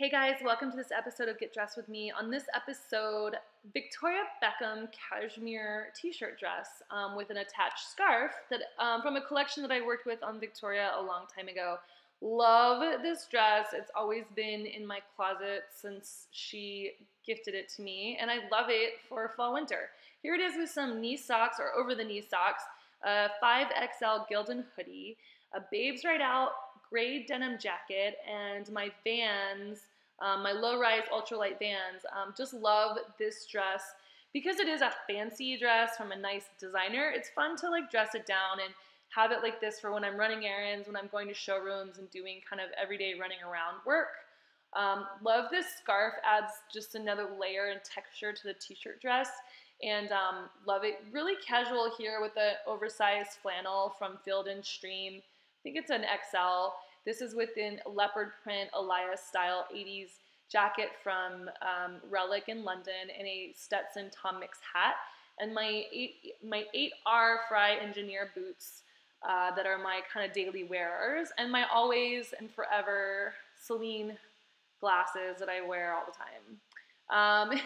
Hey guys, welcome to this episode of Get Dressed with Me. On this episode, Victoria Beckham cashmere t-shirt dress with an attached scarf that from a collection that I worked with on Victoria a long time ago. Love this dress. It's always been in my closet since she gifted it to me, and I love it for fall winter. Here it is with some knee socks or over the knee socks, a 5XL Gildan hoodie, a Babes Right Out gray denim jacket, and my Vans, my low-rise ultralight Vans. Just love this dress because it is a fancy dress from a nice designer. It's fun to like dress it down and have it like this for when I'm running errands, when I'm going to showrooms and doing kind of everyday running around work. Love this scarf, adds just another layer and texture to the t-shirt dress, and love it. Really casual here with the oversized flannel from Field & Stream. I think it's an XL. This is within leopard print Elias style 80s jacket from Relic in London, and a Stetson Tom Mix hat, and my 8R Fry Engineer boots that are my kind of daily wearers, and my always and forever Celine glasses that I wear all the time.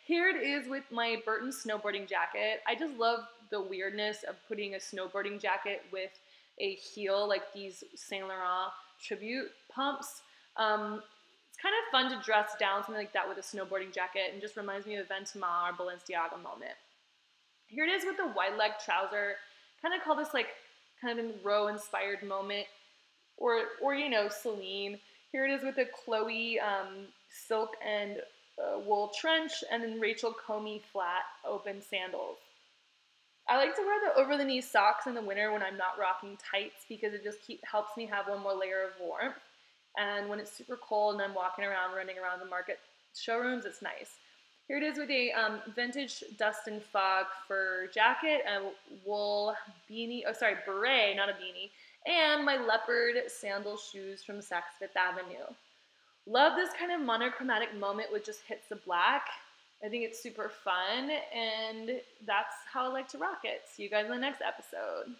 Here it is with my Burton snowboarding jacket. I just love the weirdness of putting a snowboarding jacket with a heel like these Saint Laurent tribute pumps. It's kind of fun to dress down something like that with a snowboarding jacket, and just reminds me of a Ventima or Balenciaga moment. Here it is with the wide leg trouser. Kind of call this like kind of a Row inspired moment, or you know, Celine. Here it is with a Chloe silk and wool trench, and then Rachel Comey flat open sandals. I like to wear the over-the-knee socks in the winter when I'm not rocking tights because it just helps me have one more layer of warmth. And when it's super cold and I'm walking around, running around the market showrooms, it's nice. Here it is with a vintage Dust and Fog fur jacket, a wool beanie, beret, not a beanie, and my leopard sandal shoes from Saks Fifth Avenue. Love this kind of monochromatic moment with just hits of black. I think it's super fun, and that's how I like to rock it. See you guys in the next episode.